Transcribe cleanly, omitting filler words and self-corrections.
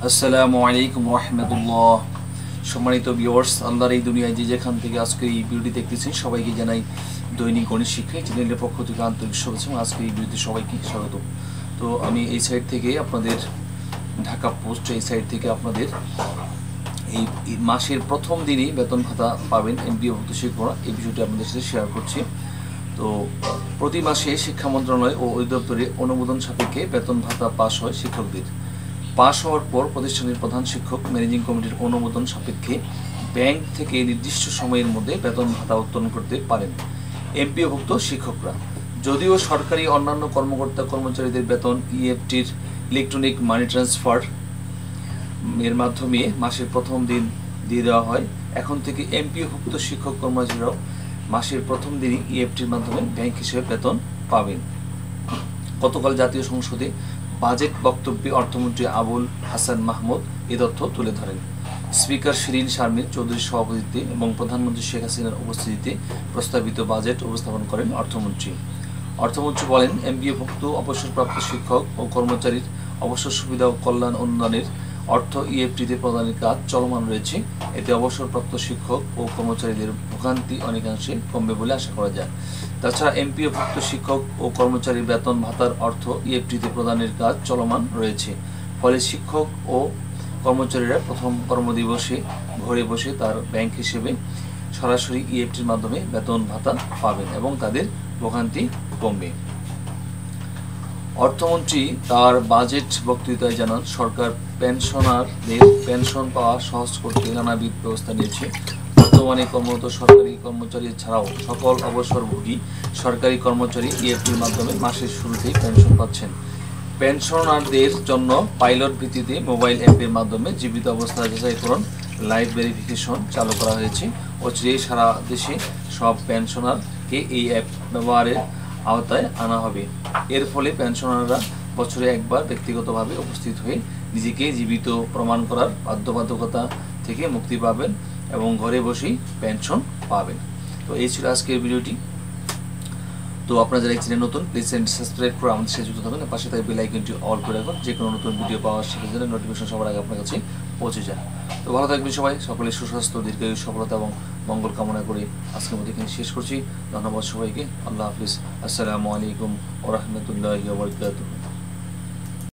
আসসালামু আলাইকুম রাহমাতুল্লাহ। সম্মানিত ভিউয়ার্স, আল্লাহর এই দুনিয়ায় যে যেখান থেকে আজকে এই ভিডিওটি দেখতেছেন সবাইকে জানাই দৈনিক গণিত শিক্ষা চ্যানেলের পক্ষ থেকে আন্তরিক শুভেচ্ছা এবং আজকে এই ভিডিওতে সবাইকে স্বাগত। তো আমি এই সাইট থেকে আপনাদের ঢাকা পোস্ট এই সাইট থেকে আপনাদের এই মাসের প্রথম দিনই বেতন ভাতা পাবেন এমপিওভুক্ত শিক্ষকরা, এই বিষয়টি আপনাদের সাথে শেয়ার করছি। তো প্রতি মাসে শিক্ষা মন্ত্রণালয় ও অধিদপ্তরে অনুমোদন সাপেক্ষে বেতন ভাতা পাস হয় শিক্ষকদের। পাস হওয়ার পর প্রতিষ্ঠানের প্রধান শিক্ষক ম্যানেজিং কমিটির অনুমোদন সাপেক্ষে ব্যাংক থেকে নির্দিষ্ট সময়ের মধ্যে বেতন ভাতা উত্তোলন করতে পারেন এমপিওভুক্ত শিক্ষকরা। যদিও সরকারি অন্যান্য কর্মকর্তা কর্মচারীদের বেতন ইএফটির ইলেকট্রনিক মানি ট্রান্সফার এর মাধ্যমে মাসের প্রথম দিন দিয়ে দেওয়া হয়, এখন থেকে এমপিওভুক্ত শিক্ষক কর্মচারীরাও মাসের প্রথম দিনই ইএফটির মাধ্যমে ব্যাংক হিসেবে বেতন পাবেন। গতকাল জাতীয় সংসদে বাজেট বক্তব্যে অর্থমন্ত্রী আবুল হাসান মাহমুদ এ তথ্য তুলে ধরেন। স্পিকার শিরিন শারমিন চৌধুরীর সভাপতিত্বে এবং প্রধানমন্ত্রী শেখ হাসিনার উপস্থিতিতে প্রস্তাবিত বাজেট উপস্থাপন করেন অর্থমন্ত্রী। অর্থমন্ত্রী বলেন, এমপিওভুক্ত অবসরপ্রাপ্ত শিক্ষক ও কর্মচারীর অবসর সুবিধা ও কল্যাণ উন্নয়নের অর্থ ইএফটিতে প্রদানের কাজ চলমান রয়েছে। এতে অবসরপ্রাপ্ত শিক্ষক ও কর্মচারীদের ভোগান্তি অনেকাংশে কমবে বলে আশা করা যায়। তাছাড়া এমপিওভুক্ত শিক্ষক ও কর্মচারীর বেতন ভাতার অর্থ ইএফটিতে প্রদানের কাজ চলমান রয়েছে। ফলে শিক্ষক ও কর্মচারীরা প্রথম কর্মদিবসে ঘরে বসে তার ব্যাংক হিসেবে সরাসরি ইএফটির মাধ্যমে বেতন ভাতা পাবেন এবং তাদের ভোগান্তি কমবে। অর্থমন্ত্রী তার বাজেট বক্তৃতায় জানান, সরকার পেনশনারদের পেনশন পাওয়া সহজ করতে নানাবিধ ব্যবস্থা নিয়েছে। বর্তমানে কর্মরত সরকারি কর্মচারী ছাড়াও সকল অবসরভোগী সরকারি কর্মচারী ইএফটির মাধ্যমে মাসের শুরুতেই পেনশন পাচ্ছেন। পেনশনারদের জন্য পাইলট ভিত্তিতে মোবাইল অ্যাপের মাধ্যমে জীবিত অবস্থা যাচাইকরণ লাইভ ভেরিফিকেশন চালু করা হয়েছে। অচিরেই সারা দেশে সব পেনশনারকে এই অ্যাপ ব্যবহারের আওতায় আনা হবে। এর ফলে পেনশনাররা বছরে একবার ব্যক্তিগতভাবে উপস্থিত হয়ে নিজেকে জীবিত প্রমাণ করার বাধ্যবাধকতা থেকে মুক্তি পাবেন এবং ঘরে বসেই পেনশন পাবেন। তো এই ছিল আজকের ভিডিওটি। তো আপনারা যারা এই চ্যানেল নতুন, প্লিজ সাবস্ক্রাইব করে আমাদের সাথে যুক্ত থাকুন, পাশে থাকা বেল আইকনটি অল করে রাখুন, যে কোনো নতুন ভিডিও পাওয়ার সাথে সাথে নোটিফিকেশন সবার আগে আপনার কাছে পৌঁছে যায়। তো ভালো থাকবেন সবাই, সকলের সুস্বাস্থ্য, দীর্ঘায়ু, সফলতা এবং মঙ্গল কামনা করে আজকের মধ্যে এখানে শেষ করছি। ধন্যবাদ সবাইকে। আল্লাহ হাফিজ। আসসালামু আলাইকুম ওয়া রাহমাতুল্লাহি ওয়া বারাকাতুহু।